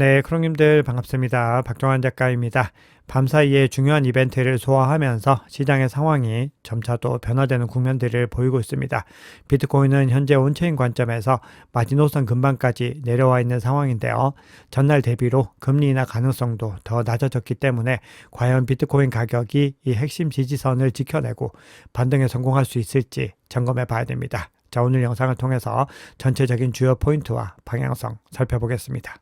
네, 크롱님들 반갑습니다. 박종환 작가입니다. 밤사이에 중요한 이벤트를 소화하면서 시장의 상황이 점차 또 변화되는 국면들을 보이고 있습니다. 비트코인은 현재 온체인 관점에서 마지노선 근방까지 내려와 있는 상황인데요. 전날 대비로 금리 인하 가능성도 더 낮아졌기 때문에 과연 비트코인 가격이 이 핵심 지지선을 지켜내고 반등에 성공할 수 있을지 점검해 봐야 됩니다. 자, 오늘 영상을 통해서 전체적인 주요 포인트와 방향성 살펴보겠습니다.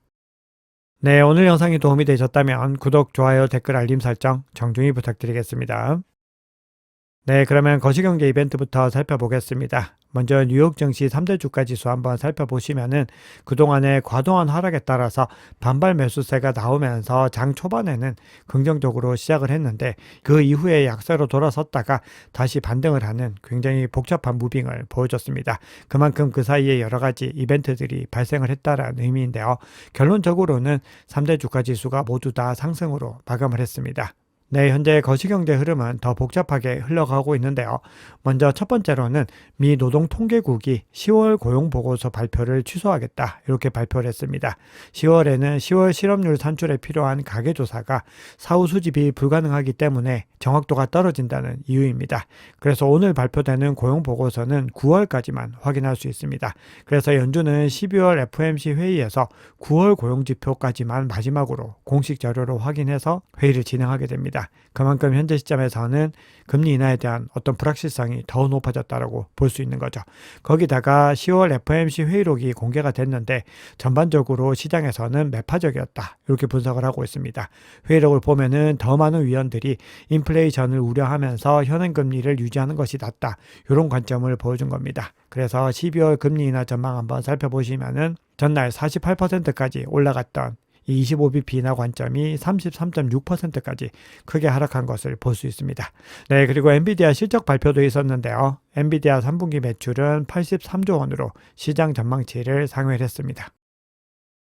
네, 오늘 영상이 도움이 되셨다면 구독, 좋아요, 댓글, 알림 설정 정중히 부탁드리겠습니다. 네, 그러면 거시경제 이벤트부터 살펴보겠습니다. 먼저 뉴욕 증시 3대 주가 지수 한번 살펴보시면은 그동안의 과도한 하락에 따라서 반발 매수세가 나오면서 장 초반에는 긍정적으로 시작을 했는데 그 이후에 약세로 돌아섰다가 다시 반등을 하는 굉장히 복잡한 무빙을 보여줬습니다. 그만큼 그 사이에 여러 가지 이벤트들이 발생을 했다라는 의미인데요. 결론적으로는 3대 주가 지수가 모두 다 상승으로 마감을 했습니다. 네, 현재 거시경제 흐름은 더 복잡하게 흘러가고 있는데요. 먼저 첫 번째로는 미 노동통계국이 10월 고용보고서 발표를 취소하겠다 이렇게 발표를 했습니다. 10월에는 10월 실업률 산출에 필요한 가계조사가 사후 수집이 불가능하기 때문에 정확도가 떨어진다는 이유입니다. 그래서 오늘 발표되는 고용보고서는 9월까지만 확인할 수 있습니다. 그래서 연준은 12월 FOMC 회의에서 9월 고용지표까지만 마지막으로 공식 자료로 확인해서 회의를 진행하게 됩니다. 그만큼 현재 시점에서는 금리 인하에 대한 어떤 불확실성이 더 높아졌다고 볼 수 있는 거죠. 거기다가 10월 FOMC 회의록이 공개가 됐는데 전반적으로 시장에서는 매파적이었다 이렇게 분석을 하고 있습니다. 회의록을 보면은 더 많은 위원들이 인플레이션을 우려하면서 현행 금리를 유지하는 것이 낫다 이런 관점을 보여준 겁니다. 그래서 12월 금리 인하 전망 한번 살펴보시면은 전날 48%까지 올라갔던 25bp 인하 관점이 33.6%까지 크게 하락한 것을 볼 수 있습니다. 네, 그리고 엔비디아 실적 발표도 있었는데요. 엔비디아 3분기 매출은 83조 원으로 시장 전망치를 상회를 했습니다.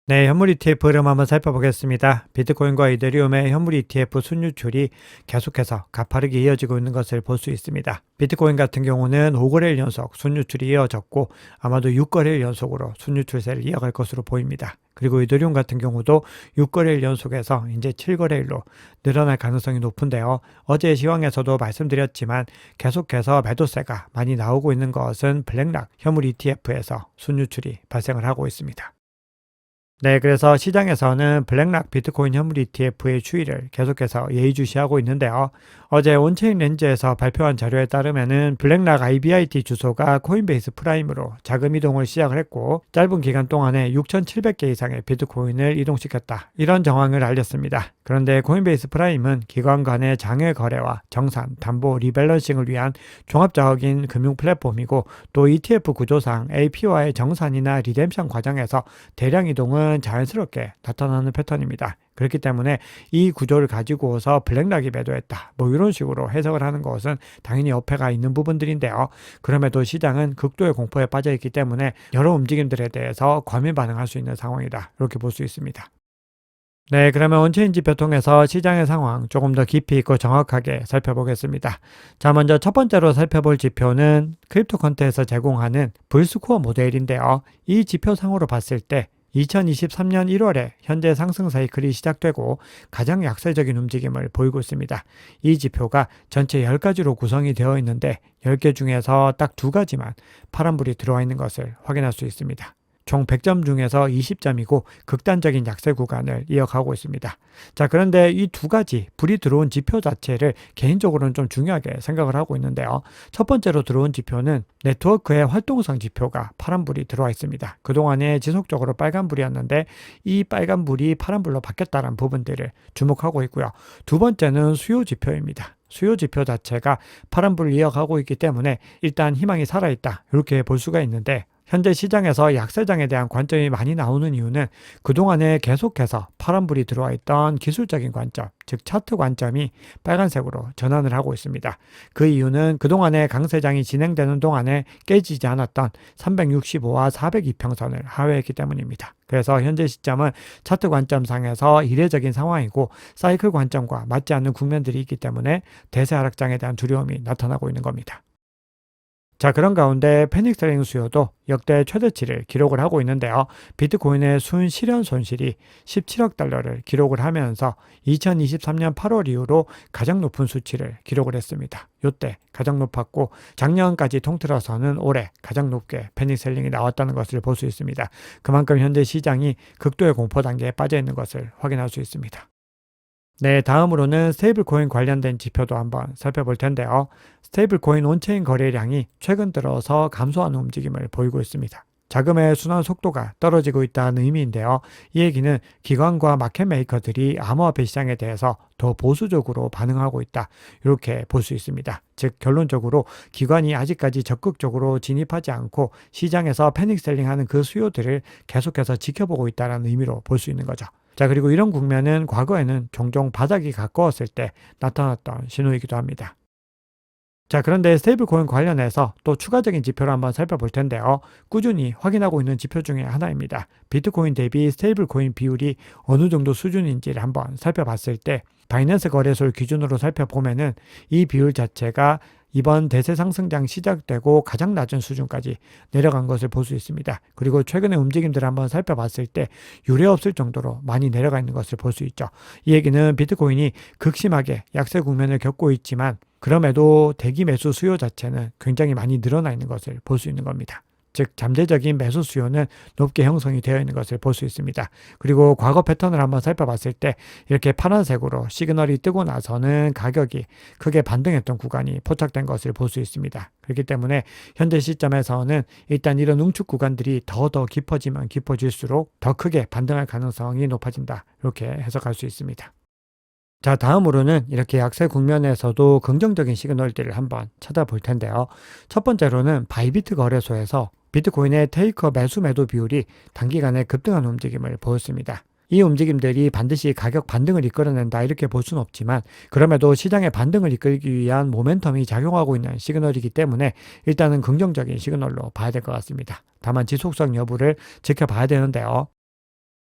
네, 현물 ETF 흐름 한번 살펴보겠습니다. 비트코인과 이더리움의 현물 ETF 순유출이 계속해서 가파르게 이어지고 있는 것을 볼 수 있습니다. 비트코인 같은 경우는 5거래일 연속 순유출이 이어졌고 아마도 6거래일 연속으로 순유출세를 이어갈 것으로 보입니다. 그리고 이더리움 같은 경우도 6거래일 연속에서 이제 7거래일로 늘어날 가능성이 높은데요. 어제 시황에서도 말씀드렸지만 계속해서 매도세가 많이 나오고 있는 것은 블랙락 현물 ETF에서 순유출이 발생을 하고 있습니다. 네, 그래서 시장에서는 블랙락 비트코인 현물 ETF의 추이를 계속해서 예의주시하고 있는데요. 어제 온체인 렌즈에서 발표한 자료에 따르면은 블랙락 IBIT 주소가 코인베이스 프라임으로 자금 이동을 시작을 했고 짧은 기간 동안에 6,700개 이상의 비트코인을 이동시켰다. 이런 정황을 알렸습니다. 그런데 코인베이스 프라임은 기관 간의 장외 거래와 정산, 담보, 리밸런싱을 위한 종합적인 금융 플랫폼이고 또 ETF 구조상 AP와의 정산이나 리뎀션 과정에서 대량 이동은 자연스럽게 나타나는 패턴입니다. 그렇기 때문에 이 구조를 가지고서 블랙락이 매도했다. 뭐 이런 식으로 해석을 하는 것은 당연히 어폐가 있는 부분들인데요. 그럼에도 시장은 극도의 공포에 빠져 있기 때문에 여러 움직임들에 대해서 과민 반응할 수 있는 상황이다. 이렇게 볼 수 있습니다. 네, 그러면 온체인 지표 통해서 시장의 상황 조금 더 깊이 있고 정확하게 살펴보겠습니다. 자, 먼저 첫 번째로 살펴볼 지표는 크립토컨트에서 제공하는 불스코어 모델인데요. 이 지표상으로 봤을 때 2023년 1월에 현재 상승 사이클이 시작되고 가장 약세적인 움직임을 보이고 있습니다. 이 지표가 전체 10가지로 구성이 되어 있는데 10개 중에서 딱 2가지만 파란불이 들어와 있는 것을 확인할 수 있습니다. 총 100점 중에서 20점이고 극단적인 약세 구간을 이어가고 있습니다. 자, 그런데 이 2가지 불이 들어온 지표 자체를 개인적으로는 좀 중요하게 생각을 하고 있는데요. 첫 번째로 들어온 지표는 네트워크의 활동성 지표가 파란불이 들어와 있습니다. 그동안에 지속적으로 빨간불이었는데 이 빨간불이 파란불로 바뀌었다는 부분들을 주목하고 있고요. 두 번째는 수요 지표입니다. 수요 지표 자체가 파란불을 이어가고 있기 때문에 일단 희망이 살아있다 이렇게 볼 수가 있는데 현재 시장에서 약세장에 대한 관점이 많이 나오는 이유는 그동안에 계속해서 파란불이 들어와 있던 기술적인 관점, 즉 차트 관점이 빨간색으로 전환을 하고 있습니다. 그 이유는 그동안에 강세장이 진행되는 동안에 깨지지 않았던 365와 402평선을 하회했기 때문입니다. 그래서 현재 시점은 차트 관점상에서 이례적인 상황이고 사이클 관점과 맞지 않는 국면들이 있기 때문에 대세 하락장에 대한 두려움이 나타나고 있는 겁니다. 자, 그런 가운데 패닉셀링 수요도 역대 최대치를 기록을 하고 있는데요. 비트코인의 순 실현 손실이 17억 달러를 기록을 하면서 2023년 8월 이후로 가장 높은 수치를 기록을 했습니다. 이때 가장 높았고 작년까지 통틀어서는 올해 가장 높게 패닉셀링이 나왔다는 것을 볼 수 있습니다. 그만큼 현재 시장이 극도의 공포 단계에 빠져 있는 것을 확인할 수 있습니다. 네, 다음으로는 스테이블 코인 관련된 지표도 한번 살펴볼 텐데요. 스테이블 코인 온체인 거래량이 최근 들어서 감소하는 움직임을 보이고 있습니다. 자금의 순환 속도가 떨어지고 있다는 의미인데요. 이 얘기는 기관과 마켓 메이커들이 암호화폐 시장에 대해서 더 보수적으로 반응하고 있다. 이렇게 볼 수 있습니다. 즉 결론적으로 기관이 아직까지 적극적으로 진입하지 않고 시장에서 패닉셀링하는 그 수요들을 계속해서 지켜보고 있다는 의미로 볼 수 있는 거죠. 자, 그리고 이런 국면은 과거에는 종종 바닥이 가까웠을 때 나타났던 신호이기도 합니다. 자, 그런데 스테이블 코인 관련해서 또 추가적인 지표를 한번 살펴볼 텐데요. 꾸준히 확인하고 있는 지표 중에 하나입니다. 비트코인 대비 스테이블 코인 비율이 어느 정도 수준인지를 한번 살펴봤을 때 바이낸스 거래소를 기준으로 살펴보면은 이 비율 자체가 이번 대세 상승장 시작되고 가장 낮은 수준까지 내려간 것을 볼 수 있습니다. 그리고 최근의 움직임들을 한번 살펴봤을 때 유례없을 정도로 많이 내려가 있는 것을 볼 수 있죠. 이 얘기는 비트코인이 극심하게 약세 국면을 겪고 있지만 그럼에도 대기 매수 수요 자체는 굉장히 많이 늘어나 있는 것을 볼 수 있는 겁니다. 즉 잠재적인 매수 수요는 높게 형성이 되어 있는 것을 볼 수 있습니다. 그리고 과거 패턴을 한번 살펴봤을 때 이렇게 파란색으로 시그널이 뜨고 나서는 가격이 크게 반등했던 구간이 포착된 것을 볼 수 있습니다. 그렇기 때문에 현재 시점에서는 일단 이런 웅축 구간들이 더 깊어지면 깊어질수록 더 크게 반등할 가능성이 높아진다. 이렇게 해석할 수 있습니다. 자, 다음으로는 이렇게 약세 국면에서도 긍정적인 시그널들을 한번 찾아볼 텐데요. 첫 번째로는 바이비트 거래소에서 비트코인의 테이커 매수 매도 비율이 단기간에 급등한 움직임을 보였습니다. 이 움직임들이 반드시 가격 반등을 이끌어낸다 이렇게 볼 수는 없지만 그럼에도 시장의 반등을 이끌기 위한 모멘텀이 작용하고 있는 시그널이기 때문에 일단은 긍정적인 시그널로 봐야 될 것 같습니다. 다만 지속성 여부를 지켜봐야 되는데요.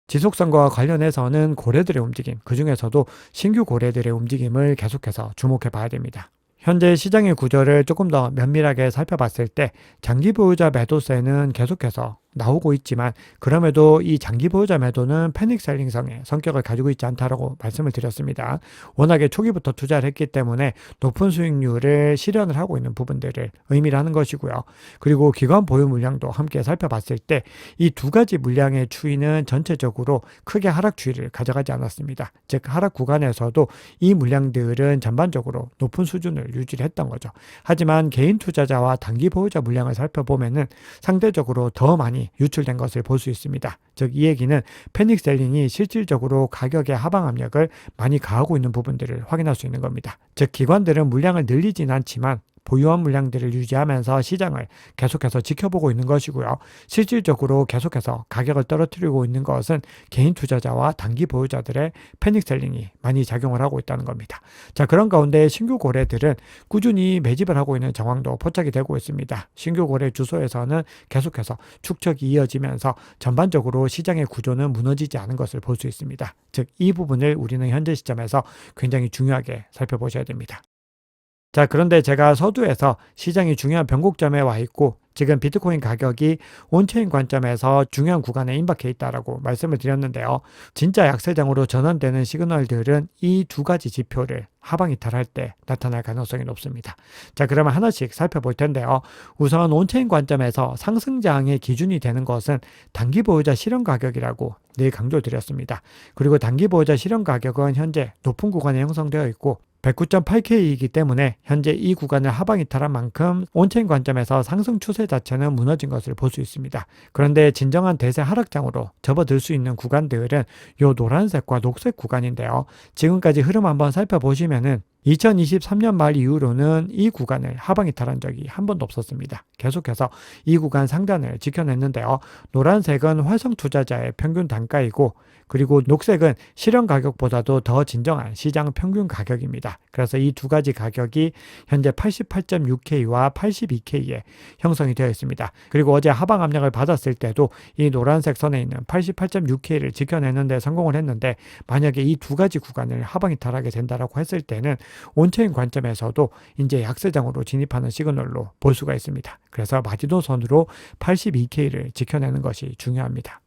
지속성과 관련해서는 고래들의 움직임, 그중에서도 신규 고래들의 움직임을 계속해서 주목해 봐야 됩니다. 현재 시장의 구조를 조금 더 면밀하게 살펴봤을 때 장기 보유자 매도세는 계속해서 나오고 있지만 그럼에도 이 장기 보유자 매도는 패닉 셀링성의 성격을 가지고 있지 않다라고 말씀을 드렸습니다. 워낙에 초기부터 투자를 했기 때문에 높은 수익률을 실현을 하고 있는 부분들을 의미를 하는 것이고요. 그리고 기관 보유 물량도 함께 살펴봤을 때 이 두 가지 물량의 추이는 전체적으로 크게 하락 추이를 가져가지 않았습니다. 즉 하락 구간에서도 이 물량들은 전반적으로 높은 수준을 유지를 했던 거죠. 하지만 개인 투자자와 단기 보유자 물량을 살펴보면은 상대적으로 더 많이 유출된 것을 볼 수 있습니다. 즉 이 얘기는 패닉 셀링이 실질적으로 가격의 하방 압력을 많이 가하고 있는 부분들을 확인할 수 있는 겁니다. 즉 기관들은 물량을 늘리진 않지만 보유한 물량들을 유지하면서 시장을 계속해서 지켜보고 있는 것이고요. 실질적으로 계속해서 가격을 떨어뜨리고 있는 것은 개인 투자자와 단기 보유자들의 패닉 셀링이 많이 작용을 하고 있다는 겁니다. 자, 그런 가운데 신규 고래들은 꾸준히 매집을 하고 있는 정황도 포착이 되고 있습니다. 신규 고래 주소에서는 계속해서 축적이 이어지면서 전반적으로 시장의 구조는 무너지지 않은 것을 볼 수 있습니다. 즉 이 부분을 우리는 현재 시점에서 굉장히 중요하게 살펴보셔야 됩니다. 자, 그런데 제가 서두에서 시장이 중요한 변곡점에 와 있고 지금 비트코인 가격이 온체인 관점에서 중요한 구간에 임박해 있다라고 말씀을 드렸는데요. 진짜 약세장으로 전환되는 시그널들은 이 두 가지 지표를 하방 이탈할 때 나타날 가능성이 높습니다. 자, 그러면 하나씩 살펴볼 텐데요. 우선 온체인 관점에서 상승장의 기준이 되는 것은 단기 보유자 실현 가격이라고 늘 강조드렸습니다. 그리고 단기 보유자 실현 가격은 현재 높은 구간에 형성되어 있고 109.8K이기 때문에 현재 이 구간을 하방 이탈한 만큼 온체인 관점에서 상승 추세 자체는 무너진 것을 볼 수 있습니다. 그런데 진정한 대세 하락장으로 접어들 수 있는 구간들은 요 노란색과 녹색 구간인데요. 지금까지 흐름 한번 살펴보시면은 2023년 말 이후로는 이 구간을 하방 이탈한 적이 한 번도 없었습니다. 계속해서 이 구간 상단을 지켜냈는데요. 노란색은 활성 투자자의 평균 단가이고 그리고 녹색은 실현 가격보다도 더 진정한 시장 평균 가격입니다. 그래서 이 두 가지 가격이 현재 88.6K와 82K에 형성이 되어 있습니다. 그리고 어제 하방 압력을 받았을 때도 이 노란색 선에 있는 88.6K를 지켜내는 데 성공을 했는데 만약에 이 두 가지 구간을 하방 이탈하게 된다라고 했을 때는 온체인 관점에서도 이제 약세장으로 진입하는 시그널로 볼 수가 있습니다. 그래서 마지노선으로 82K를 지켜내는 것이 중요합니다.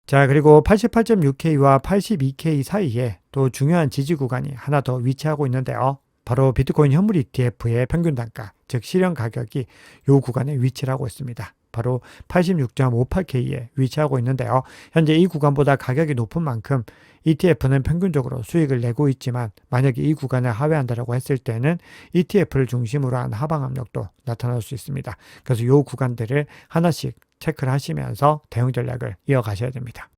자, 그리고 88.6K와 82K 사이에 또 중요한 지지 구간이 하나 더 위치하고 있는데요. 바로 비트코인 현물 ETF의 평균 단가, 즉 실현 가격이 이 구간에 위치를 하고 있습니다. 바로 86.58K에 위치하고 있는데요. 현재 이 구간보다 가격이 높은 만큼 ETF는 평균적으로 수익을 내고 있지만 만약에 이 구간을 하회한다고 했을 때는 ETF를 중심으로 한 하방 압력도 나타날 수 있습니다. 그래서 이 구간들을 하나씩 체크를 하시면서 대응 전략을 이어가셔야 됩니다.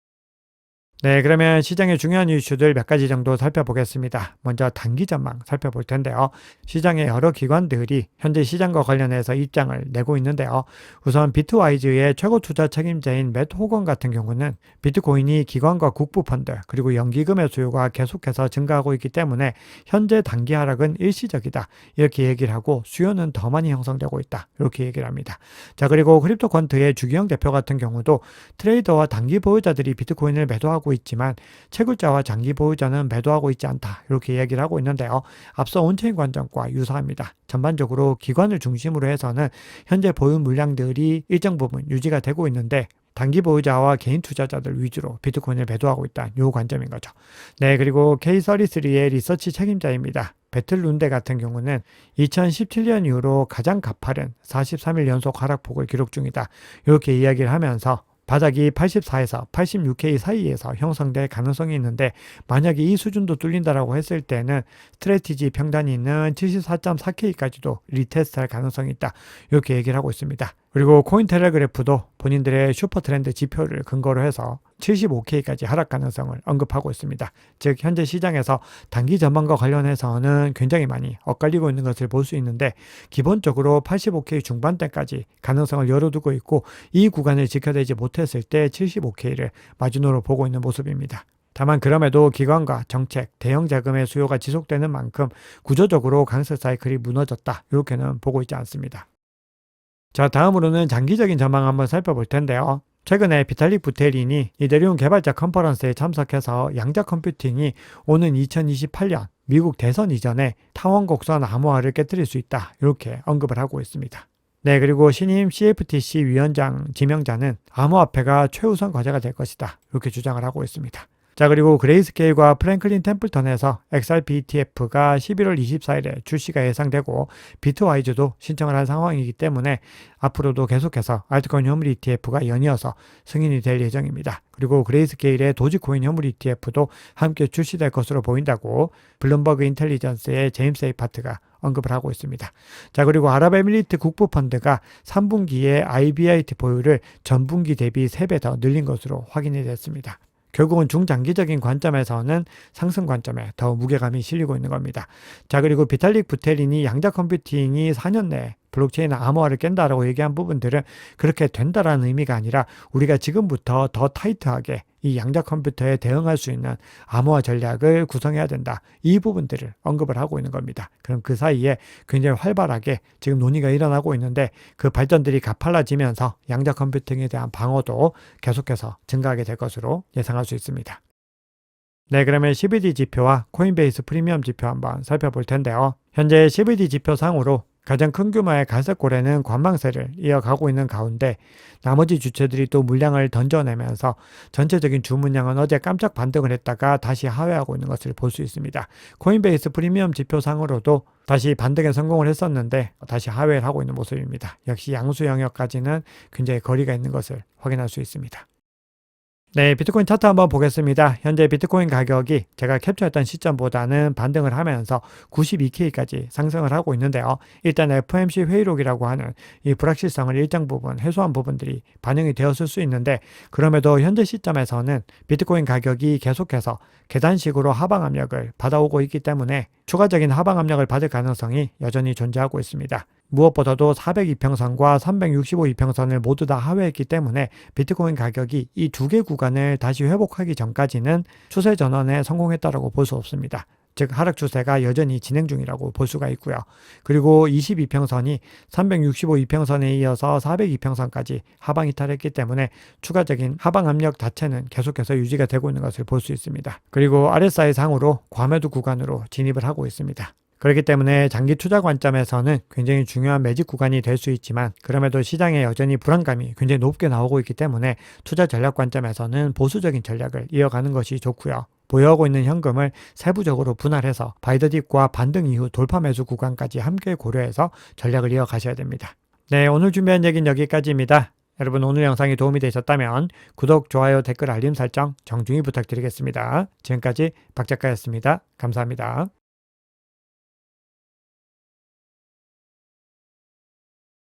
네, 그러면 시장의 중요한 이슈들 몇 가지 정도 살펴보겠습니다. 먼저 단기 전망 살펴볼 텐데요. 시장의 여러 기관들이 현재 시장과 관련해서 입장을 내고 있는데요. 우선 비트와이즈의 최고 투자 책임자인 맷 호건 같은 경우는 비트코인이 기관과 국부 펀드 그리고 연기금의 수요가 계속해서 증가하고 있기 때문에 현재 단기 하락은 일시적이다. 이렇게 얘기를 하고 수요는 더 많이 형성되고 있다. 이렇게 얘기를 합니다. 자, 그리고 크립토컨트의 주기영 대표 같은 경우도 트레이더와 단기 보유자들이 비트코인을 매도하고 있지만 채굴자와 장기 보유자는 매도하고 있지 않다. 이렇게 이야기를 하고 있는데요. 앞서 온체인 관점과 유사합니다. 전반적으로 기관을 중심으로 해서는 현재 보유 물량들이 일정 부분 유지가 되고 있는데 단기 보유자와 개인 투자자들 위주로 비트코인을 매도하고 있다는 이 관점인 거죠. 네, 그리고 K33의 리서치 책임자입니다. 배틀 룬데 같은 경우는 2017년 이후로 가장 가파른 43일 연속 하락폭을 기록 중이다. 이렇게 이야기를 하면서 바닥이 84에서 86K 사이에서 형성될 가능성이 있는데 만약에 이 수준도 뚫린다라고 했을 때는 스트래티지 평단이 있는 74.4K까지도 리테스트할 가능성이 있다. 이렇게 얘기를 하고 있습니다. 그리고 코인텔레그래프도 본인들의 슈퍼트렌드 지표를 근거로 해서 75K까지 하락 가능성을 언급하고 있습니다. 즉 현재 시장에서 단기 전망과 관련해서는 굉장히 많이 엇갈리고 있는 것을 볼 수 있는데 기본적으로 85K 중반대까지 가능성을 열어두고 있고 이 구간을 지켜내지 못했을 때 75K를 마지노로 보고 있는 모습입니다. 다만 그럼에도 기관과 정책, 대형 자금의 수요가 지속되는 만큼 구조적으로 강세 사이클이 무너졌다. 이렇게는 보고 있지 않습니다. 자, 다음으로는 장기적인 전망 한번 살펴볼 텐데요. 최근에 비탈릭 부테린이 이더리움 개발자 컨퍼런스에 참석해서 양자 컴퓨팅이 오는 2028년 미국 대선 이전에 타원 곡선 암호화를 깨뜨릴 수 있다. 이렇게 언급을 하고 있습니다. 네, 그리고 신임 CFTC 위원장 지명자는 암호화폐가 최우선 과제가 될 것이다. 이렇게 주장을 하고 있습니다. 자, 그리고 그레이스케일과 프랭클린 템플턴에서 XRP ETF가 11월 24일에 출시가 예상되고 비트와이즈도 신청을 한 상황이기 때문에 앞으로도 계속해서 알트코인 현물 ETF가 연이어서 승인이 될 예정입니다. 그리고 그레이스케일의 도지코인 현물 ETF도 함께 출시될 것으로 보인다고 블룸버그 인텔리전스의 제임스 에이파트가 언급을 하고 있습니다. 자, 그리고 아랍에미리트 국부펀드가 3분기에 IBIT 보유를 전분기 대비 3배 더 늘린 것으로 확인이 됐습니다. 결국은 중장기적인 관점에서는 상승 관점에 더 무게감이 실리고 있는 겁니다. 자, 그리고 비탈릭 부테린이 양자 컴퓨팅이 4년 내에 블록체인 암호화를 깬다라고 얘기한 부분들은 그렇게 된다라는 의미가 아니라 우리가 지금부터 더 타이트하게 이 양자 컴퓨터에 대응할 수 있는 암호화 전략을 구성해야 된다. 이 부분들을 언급을 하고 있는 겁니다. 그럼 그 사이에 굉장히 활발하게 지금 논의가 일어나고 있는데 그 발전들이 가팔라지면서 양자 컴퓨팅에 대한 방어도 계속해서 증가하게 될 것으로 예상할 수 있습니다. 네, 그러면 CBD 지표와 코인베이스 프리미엄 지표 한번 살펴볼 텐데요. 현재 CBD 지표상으로 가장 큰 규모의 갈색고래는 관망세를 이어가고 있는 가운데 나머지 주체들이 또 물량을 던져내면서 전체적인 주문량은 어제 깜짝 반등을 했다가 다시 하회하고 있는 것을 볼 수 있습니다. 코인베이스 프리미엄 지표상으로도 다시 반등에 성공을 했었는데 다시 하회를 하고 있는 모습입니다. 역시 양수 영역까지는 굉장히 거리가 있는 것을 확인할 수 있습니다. 네, 비트코인 차트 한번 보겠습니다. 현재 비트코인 가격이 제가 캡처했던 시점보다는 반등을 하면서 92K까지 상승을 하고 있는데요. 일단 FOMC 회의록이라고 하는 이 불확실성을 일정 부분 해소한 부분들이 반영이 되었을 수 있는데 그럼에도 현재 시점에서는 비트코인 가격이 계속해서 계단식으로 하방 압력을 받아오고 있기 때문에 추가적인 하방 압력을 받을 가능성이 여전히 존재하고 있습니다. 무엇보다도 402평선과 365이평선을 모두 다 하회했기 때문에 비트코인 가격이 이 두 개 구간을 다시 회복하기 전까지는 추세 전환에 성공했다고 볼 수 없습니다. 즉 하락 추세가 여전히 진행 중이라고 볼 수가 있고요. 그리고 22평선이 365이평선에 이어서 402평선까지 하방 이탈했기 때문에 추가적인 하방 압력 자체는 계속해서 유지가 되고 있는 것을 볼 수 있습니다. 그리고 RSI 상으로 과매도 구간으로 진입을 하고 있습니다. 그렇기 때문에 장기 투자 관점에서는 굉장히 중요한 매직 구간이 될 수 있지만 그럼에도 시장에 여전히 불안감이 굉장히 높게 나오고 있기 때문에 투자 전략 관점에서는 보수적인 전략을 이어가는 것이 좋고요. 보유하고 있는 현금을 세부적으로 분할해서 바이더딥과 반등 이후 돌파 매수 구간까지 함께 고려해서 전략을 이어가셔야 됩니다. 네, 오늘 준비한 얘기는 여기까지입니다. 여러분 오늘 영상이 도움이 되셨다면 구독, 좋아요, 댓글, 알림 설정 정중히 부탁드리겠습니다. 지금까지 박 작가였습니다. 감사합니다.